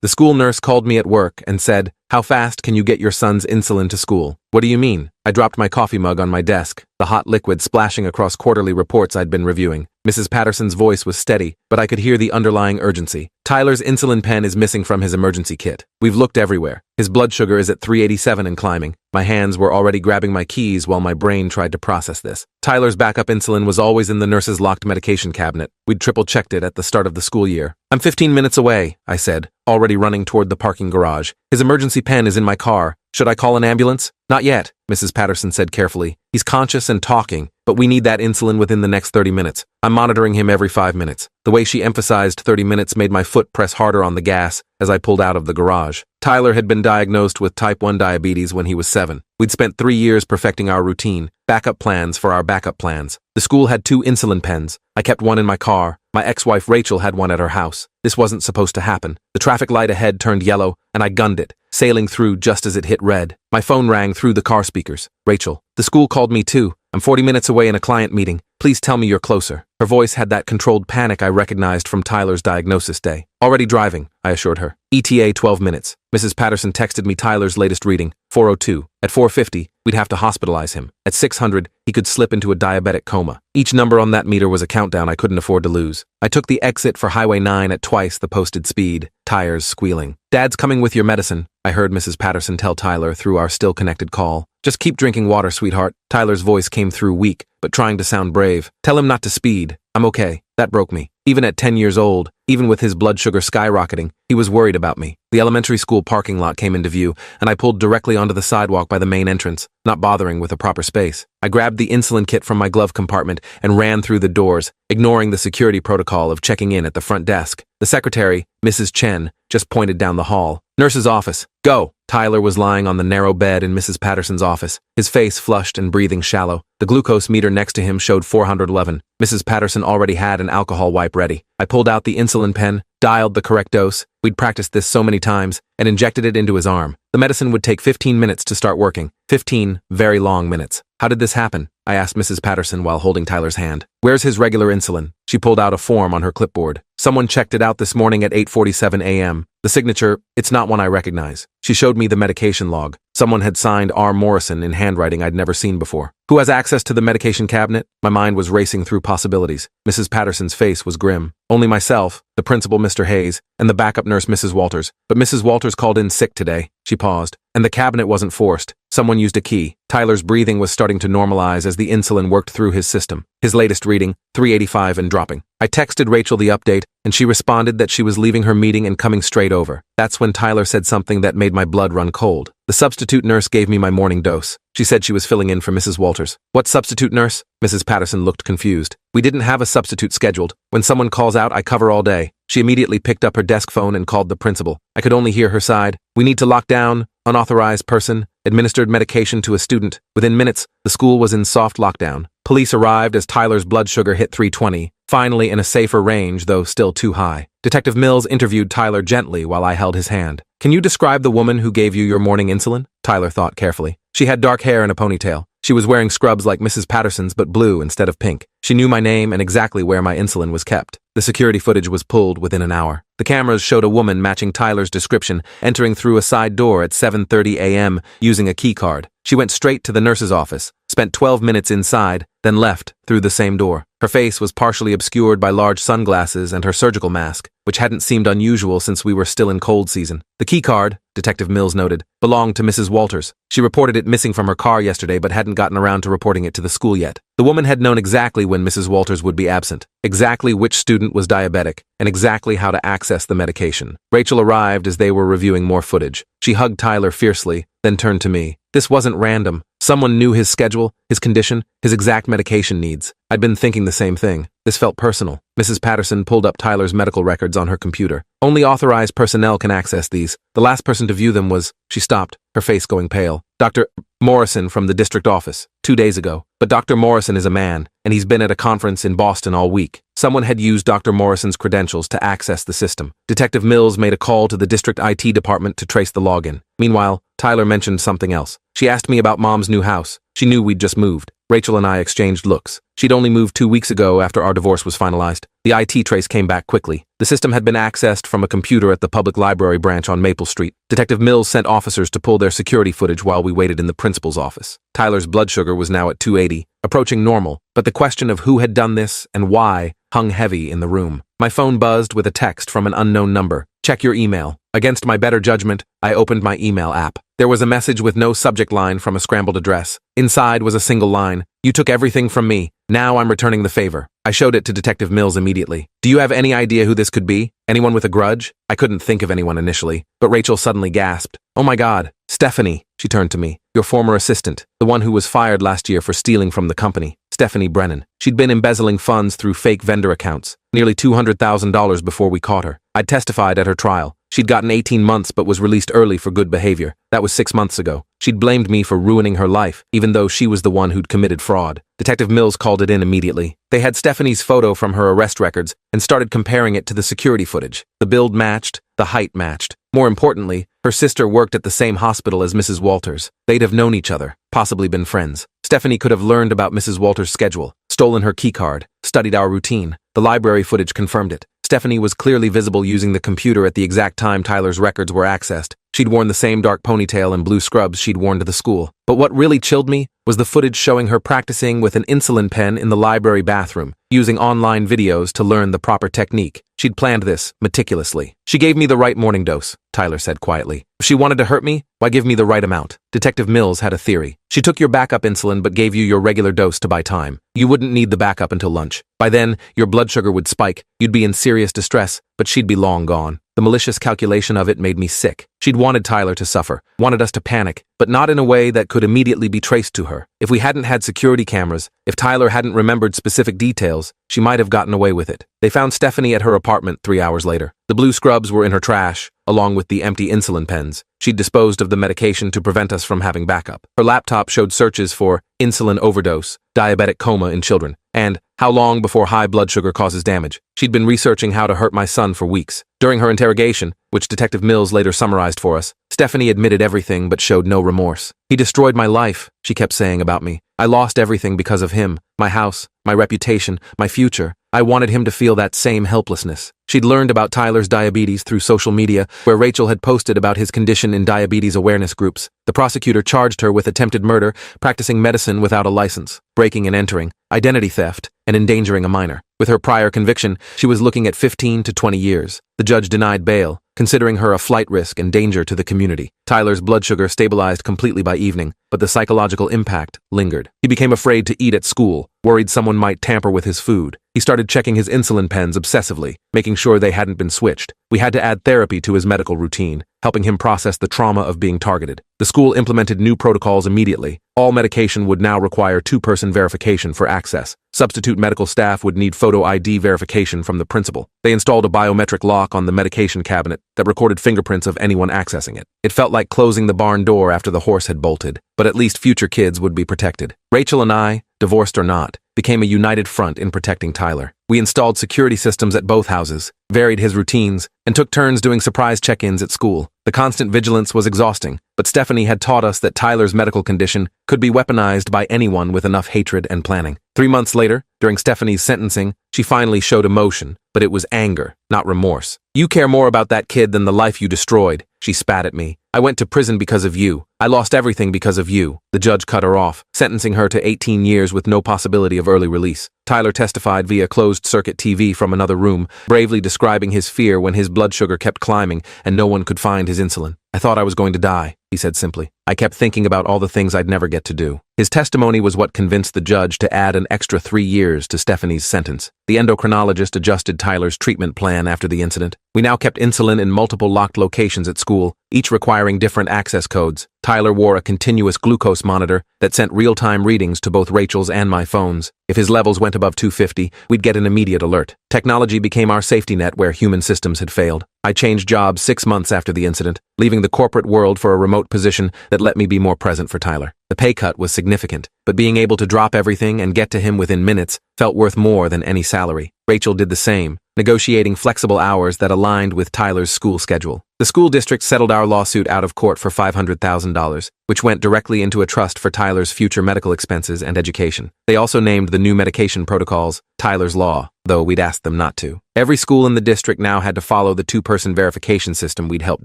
The school nurse called me at work and said, "How fast can you get your son's insulin to school?" "What do you mean?" I dropped my coffee mug on my desk, the hot liquid splashing across quarterly reports I'd been reviewing. Mrs. Patterson's voice was steady, but I could hear the underlying urgency. "Tyler's insulin pen is missing from his emergency kit. We've looked everywhere. His blood sugar is at 387 and climbing." My hands were already grabbing my keys while my brain tried to process this. Tyler's backup insulin was always in the nurse's locked medication cabinet. We'd triple-checked it at the start of the school year. "I'm 15 minutes away," I said, already running toward the parking garage. "His emergency pen is in my car. Should I call an ambulance?" "Not yet," Mrs. Patterson said carefully. "He's conscious and talking, but we need that insulin within the next 30 minutes. I'm monitoring him every 5 minutes. The way she emphasized 30 minutes made my foot press harder on the gas as I pulled out of the garage. Tyler had been diagnosed with type 1 diabetes when he was 7. We'd spent 3 years perfecting our routine, backup plans for our backup plans. The school had 2 insulin pens. I kept one in my car. My ex-wife Rachel had one at her house. This wasn't supposed to happen. The traffic light ahead turned yellow, and I gunned it, sailing through just as it hit red. My phone rang through the car speakers. "Rachel, the school called me too. I'm 40 minutes away in a client meeting. Please tell me you're closer." Her voice had that controlled panic I recognized from Tyler's diagnosis day. "Already driving," I assured her. "ETA 12 minutes. Mrs. Patterson texted me Tyler's latest reading, 402. At 450, we'd have to hospitalize him. At 600, he could slip into a diabetic coma. Each number on that meter was a countdown I couldn't afford to lose. I took the exit for Highway 9 at twice the posted speed, tires squealing. "Dad's coming with your medicine," I heard Mrs. Patterson tell Tyler through our still-connected call. "Just keep drinking water, sweetheart." Tyler's voice came through weak, but trying to sound brave. "Tell him not to speed. I'm okay." That broke me. Even at 10 years old, even with his blood sugar skyrocketing, he was worried about me. The elementary school parking lot came into view, and I pulled directly onto the sidewalk by the main entrance, not bothering with a proper space. I grabbed the insulin kit from my glove compartment and ran through the doors, ignoring the security protocol of checking in at the front desk. The secretary, Mrs. Chen, just pointed down the hall. "Nurse's office. Go." Tyler was lying on the narrow bed in Mrs. Patterson's office, his face flushed and breathing shallow. The glucose meter next to him showed 411. Mrs. Patterson already had an alcohol wipe ready. I pulled out the insulin pen, dialed the correct dose, we'd practiced this so many times, and injected it into his arm. The medicine would take 15 minutes to start working. 15 very long minutes. "How did this happen?" I asked Mrs. Patterson while holding Tyler's hand. "Where's his regular insulin?" She pulled out a form on her clipboard. "Someone checked it out this morning at 8:47 a.m. The signature, it's not one I recognize." She showed me the medication log. Someone had signed R. Morrison in handwriting I'd never seen before. "Who has access to the medication cabinet?" My mind was racing through possibilities. Mrs. Patterson's face was grim. "Only myself, the principal Mr. Hayes, and the backup nurse Mrs. Walters. But Mrs. Walters called in sick today." She paused. "And the cabinet wasn't forced. Someone used a key." Tyler's breathing was starting to normalize as the insulin worked through his system. His latest reading, 385 and dropping. I texted Rachel the update, and she responded that she was leaving her meeting and coming straight over. That's when Tyler said something that made my blood run cold. The substitute nurse gave me my morning dose. She said she was filling in for Mrs. Walters. "What substitute nurse?" Mrs. Patterson looked confused. "We didn't have a substitute scheduled. When someone calls out, I cover all day." She immediately picked up her desk phone and called the principal. I could only hear her side. "We need to lock down, unauthorized person, administered medication to a student." Within minutes, the school was in soft lockdown. Police arrived as Tyler's blood sugar hit 320, finally in a safer range, though still too high. Detective Mills interviewed Tyler gently while I held his hand. "Can you describe the woman who gave you your morning insulin?" Tyler thought carefully. "She had dark hair and a ponytail. She was wearing scrubs like Mrs. Patterson's but blue instead of pink. She knew my name and exactly where my insulin was kept." The security footage was pulled within an hour. The cameras showed a woman matching Tyler's description entering through a side door at 7:30 a.m. using a key card. She went straight to the nurse's office, spent 12 minutes inside, then left through the same door. Her face was partially obscured by large sunglasses and her surgical mask, which hadn't seemed unusual since we were still in cold season. The key card, Detective Mills noted, belonged to Mrs. Walters. She reported it missing from her car yesterday but hadn't gotten around to reporting it to the school yet. The woman had known exactly when Mrs. Walters would be absent, exactly which student was diabetic, and exactly how to access the medication. Rachel arrived as they were reviewing more footage. She hugged Tyler fiercely, then turned to me. This wasn't random. Someone knew his schedule, his condition, his exact medication needs. I'd been thinking the same thing. This felt personal. Mrs. Patterson pulled up Tyler's medical records on her computer. "Only authorized personnel can access these. The last person to view them was..." She stopped, her face going pale. "Dr. Morrison from the district office, 2 days ago. But Dr. Morrison is a man, and he's been at a conference in Boston all week. Someone had used Dr. Morrison's credentials to access the system. Detective Mills made a call to the district IT department to trace the login. Meanwhile, Tyler mentioned something else. She asked me about Mom's new house. She knew we'd just moved. Rachel and I exchanged looks. She'd only moved 2 weeks ago after our divorce was finalized. The IT trace came back quickly. The system had been accessed from a computer at the public library branch on Maple Street. Detective Mills sent officers to pull their security footage while we waited in the principal's office. Tyler's blood sugar was now at 280, approaching normal, but the question of who had done this and why hung heavy in the room. My phone buzzed with a text from an unknown number. Check your email. Against my better judgment, I opened my email app. There was a message with no subject line from a scrambled address. Inside was a single line. You took everything from me. Now I'm returning the favor. I showed it to Detective Mills immediately. Do you have any idea who this could be? Anyone with a grudge? I couldn't think of anyone initially, but Rachel suddenly gasped. Oh my God, Stephanie, she turned to me. Your former assistant, the one who was fired last year for stealing from the company. Stephanie Brennan. She'd been embezzling funds through fake vendor accounts, nearly $200,000 before we caught her. I'd testified at her trial. She'd gotten 18 months but was released early for good behavior. That was 6 months ago. She'd blamed me for ruining her life, even though she was the one who'd committed fraud. Detective Mills called it in immediately. They had Stephanie's photo from her arrest records and started comparing it to the security footage. The build matched, the height matched. More importantly, her sister worked at the same hospital as Mrs. Walters. They'd have known each other, possibly been friends. Stephanie could have learned about Mrs. Walters' schedule, stolen her keycard, studied our routine. The library footage confirmed it. Stephanie was clearly visible using the computer at the exact time Tyler's records were accessed. She'd worn the same dark ponytail and blue scrubs she'd worn to the school. But what really chilled me was the footage showing her practicing with an insulin pen in the library bathroom, using online videos to learn the proper technique. She'd planned this meticulously. She gave me the right morning dose, Tyler said quietly. If she wanted to hurt me, why give me the right amount? Detective Mills had a theory. She took your backup insulin but gave you your regular dose to buy time. You wouldn't need the backup until lunch. By then, your blood sugar would spike, you'd be in serious distress, but she'd be long gone. The malicious calculation of it made me sick. She'd wanted Tyler to suffer, wanted us to panic, but not in a way that could immediately be traced to her. If we hadn't had security cameras, if Tyler hadn't remembered specific details, she might have gotten away with it. They found Stephanie at her apartment 3 hours later. The blue scrubs were in her trash, along with the empty insulin pens. She'd disposed of the medication to prevent us from having backup. Her laptop showed searches for insulin overdose, diabetic coma in children, and how long before high blood sugar causes damage. She'd been researching how to hurt my son for weeks. During her interrogation, which Detective Mills later summarized for us, Stephanie admitted everything but showed no remorse. He destroyed my life, she kept saying about me. I lost everything because of him, my house, my reputation, my future. I wanted him to feel that same helplessness. She'd learned about Tyler's diabetes through social media, where Rachel had posted about his condition in diabetes awareness groups. The prosecutor charged her with attempted murder, practicing medicine without a license, breaking and entering, identity theft, and endangering a minor. With her prior conviction, she was looking at 15 to 20 years. The judge denied bail, considering her a flight risk and danger to the community. Tyler's blood sugar stabilized completely by evening, but the psychological impact lingered. He became afraid to eat at school, worried someone might tamper with his food. He started checking his insulin pens obsessively, making sure they hadn't been switched. We had to add therapy to his medical routine, helping him process the trauma of being targeted. The school implemented new protocols immediately. All medication would now require two-person verification for access. Substitute medical staff would need photo ID verification from the principal. They installed a biometric lock on the medication cabinet that recorded fingerprints of anyone accessing it. It felt like closing the barn door after the horse had bolted, but at least future kids would be protected. Rachel and I, divorced or not, became a united front in protecting Tyler. We installed security systems at both houses, varied his routines, and took turns doing surprise check-ins at school. The constant vigilance was exhausting, but Stephanie had taught us that Tyler's medical condition could be weaponized by anyone with enough hatred and planning. 3 months later, during Stephanie's sentencing, she finally showed emotion, but it was anger, not remorse. You care more about that kid than the life you destroyed, she spat at me. I went to prison because of you. I lost everything because of you. The judge cut her off, sentencing her to 18 years with no possibility of early release. Tyler testified via closed-circuit TV from another room, bravely describing his fear when his blood sugar kept climbing and no one could find his insulin. I thought I was going to die, he said simply. I kept thinking about all the things I'd never get to do. His testimony was what convinced the judge to add an extra 3 years to Stephanie's sentence. The endocrinologist adjusted Tyler's treatment plan after the incident. We now kept insulin in multiple locked locations at school, each requiring different access codes. Tyler wore a continuous glucose monitor that sent real-time readings to both Rachel's and my phones. If his levels went above 250, we'd get an immediate alert. Technology became our safety net where human systems had failed. I changed jobs 6 months after the incident, leaving the corporate world for a remote position that let me be more present for Tyler. The pay cut was significant, but being able to drop everything and get to him within minutes felt worth more than any salary. Rachel did the same, negotiating flexible hours that aligned with Tyler's school schedule. The school district settled our lawsuit out of court for $500,000, which went directly into a trust for Tyler's future medical expenses and education. They also named the new medication protocols Tyler's Law, though we'd asked them not to. Every school in the district now had to follow the two-person verification system we'd helped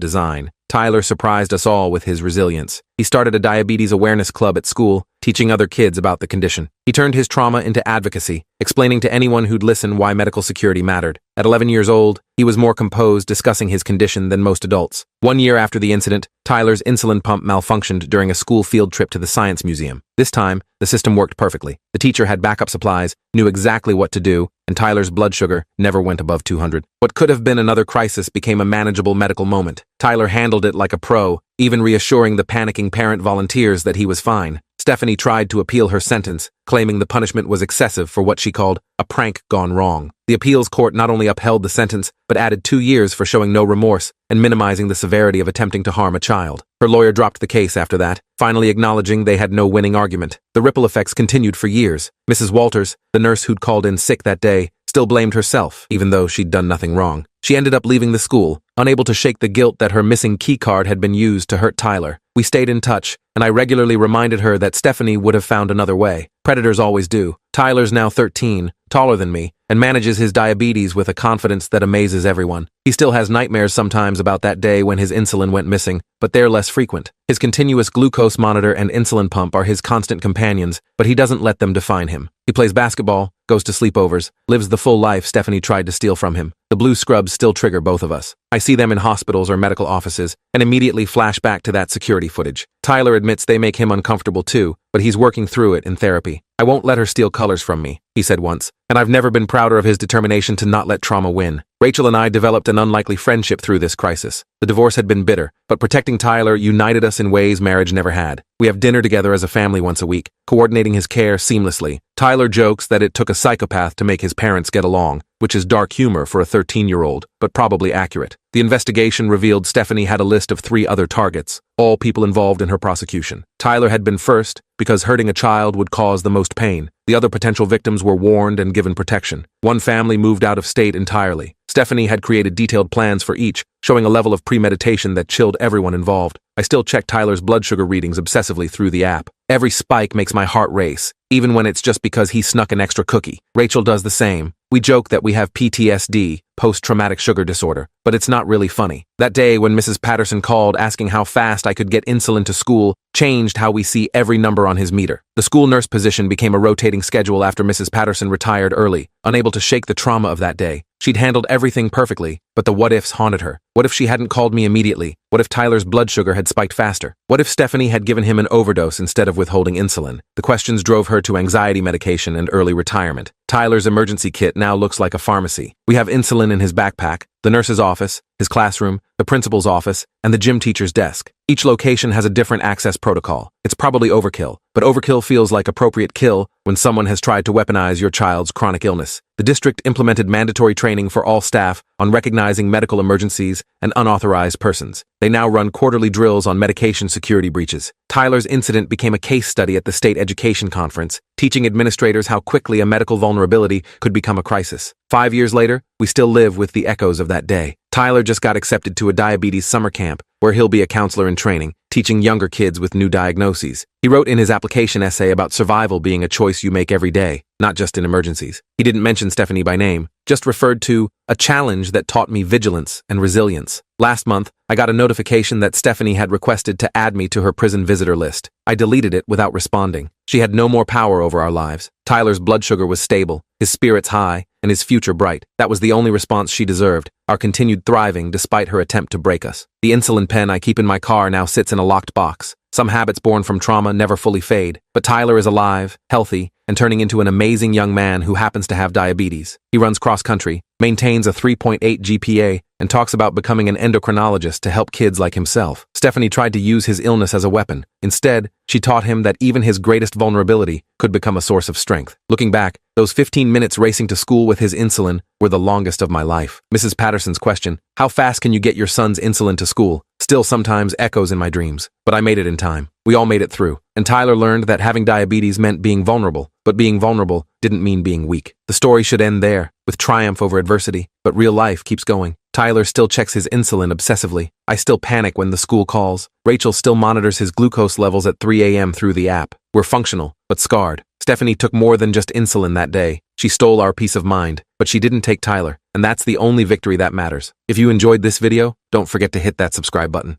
design. Tyler surprised us all with his resilience. He started a diabetes awareness club at school, teaching other kids about the condition. He turned his trauma into advocacy, explaining to anyone who'd listen why medical security mattered. At 11 years old, he was more composed discussing his condition than most adults. 1 year after the incident, Tyler's insulin pump malfunctioned during a school field trip to the science museum. This time, the system worked perfectly. The teacher had backup supplies, knew exactly what to do, and Tyler's blood sugar never went above 200. What could have been another crisis became a manageable medical moment. Tyler handled it like a pro, even reassuring the panicking parent volunteers that he was fine. Stephanie tried to appeal her sentence, claiming the punishment was excessive for what she called a prank gone wrong. The appeals court not only upheld the sentence, but added 2 years for showing no remorse and minimizing the severity of attempting to harm a child. Her lawyer dropped the case after that, finally acknowledging they had no winning argument. The ripple effects continued for years. Mrs. Walters, the nurse who'd called in sick that day, still blamed herself, even though she'd done nothing wrong. She ended up leaving the school, unable to shake the guilt that her missing key card had been used to hurt Tyler. We stayed in touch, and I regularly reminded her that Stephanie would have found another way. Predators always do. Tyler's now 13, taller than me, and manages his diabetes with a confidence that amazes everyone. He still has nightmares sometimes about that day when his insulin went missing, but they're less frequent. His continuous glucose monitor and insulin pump are his constant companions, but he doesn't let them define him. He plays basketball, goes to sleepovers, lives the full life Stephanie tried to steal from him. The blue scrubs still trigger both of us. I see them in hospitals or medical offices and immediately flash back to that security footage. Tyler admits they make him uncomfortable too, but he's working through it in therapy. "I won't let her steal colors from me," he said once, and I've never been prouder of his determination to not let trauma win. Rachel and I developed an unlikely friendship through this crisis. The divorce had been bitter, but protecting Tyler united us in ways marriage never had. We have dinner together as a family once a week, coordinating his care seamlessly. Tyler jokes that it took a psychopath to make his parents get along, which is dark humor for a 13-year-old, but probably accurate. The investigation revealed Stephanie had a list of 3 other targets, all people involved in her prosecution. Tyler had been first, because hurting a child would cause the most pain. The other potential victims were warned and given protection. One family moved out of state entirely. Stephanie had created detailed plans for each, showing a level of premeditation that chilled everyone involved. I still check Tyler's blood sugar readings obsessively through the app. Every spike makes my heart race, even when it's just because he snuck an extra cookie. Rachel does the same. We joke that we have PTSD, post-traumatic sugar disorder, but it's not really funny. That day when Mrs. Patterson called asking how fast I could get insulin to school changed how we see every number on his meter. The school nurse position became a rotating schedule after Mrs. Patterson retired early, unable to shake the trauma of that day. She'd handled everything perfectly, but the what-ifs haunted her. What if she hadn't called me immediately? What if Tyler's blood sugar had spiked faster? What if Stephanie had given him an overdose instead of withholding insulin? The questions drove her to anxiety medication and early retirement. Tyler's emergency kit now looks like a pharmacy. We have insulin in his backpack, the nurse's office, his classroom, the principal's office, and the gym teacher's desk. Each location has a different access protocol. It's probably overkill, but overkill feels like appropriate kill when someone has tried to weaponize your child's chronic illness. The district implemented mandatory training for all staff on recognizing medical emergencies and unauthorized persons. They now run quarterly drills on medication security breaches. Tyler's incident became a case study at the state education conference, teaching administrators how quickly a medical vulnerability could become a crisis. 5 years later, we still live with the echoes of that day. Tyler just got accepted to a diabetes summer camp, where he'll be a counselor in training, teaching younger kids with new diagnoses. He wrote in his application essay about survival being a choice you make every day, not just in emergencies. He didn't mention Stephanie by name, just referred to a challenge that taught me vigilance and resilience. Last month, I got a notification that Stephanie had requested to add me to her prison visitor list. I deleted it without responding. She had no more power over our lives. Tyler's blood sugar was stable, his spirits high, and his future bright. That was the only response she deserved, our continued thriving despite her attempt to break us. The insulin pen I keep in my car now sits in a locked box. Some habits born from trauma never fully fade, but Tyler is alive, healthy, and turning into an amazing young man who happens to have diabetes. He runs cross-country, maintains a 3.8 GPA, and talks about becoming an endocrinologist to help kids like himself. Stephanie tried to use his illness as a weapon. Instead, she taught him that even his greatest vulnerability could become a source of strength. Looking back, those 15 minutes racing to school with his insulin were the longest of my life. Mrs. Patterson's question, "How fast can you get your son's insulin to school?" still sometimes echoes in my dreams. But I made it in time. We all made it through. And Tyler learned that having diabetes meant being vulnerable, but being vulnerable didn't mean being weak. The story should end there, with triumph over adversity, but real life keeps going. Tyler still checks his insulin obsessively. I still panic when the school calls. Rachel still monitors his glucose levels at 3 a.m. through the app. We're functional, but scarred. Stephanie took more than just insulin that day. She stole our peace of mind, but she didn't take Tyler, and that's the only victory that matters. If you enjoyed this video, don't forget to hit that subscribe button.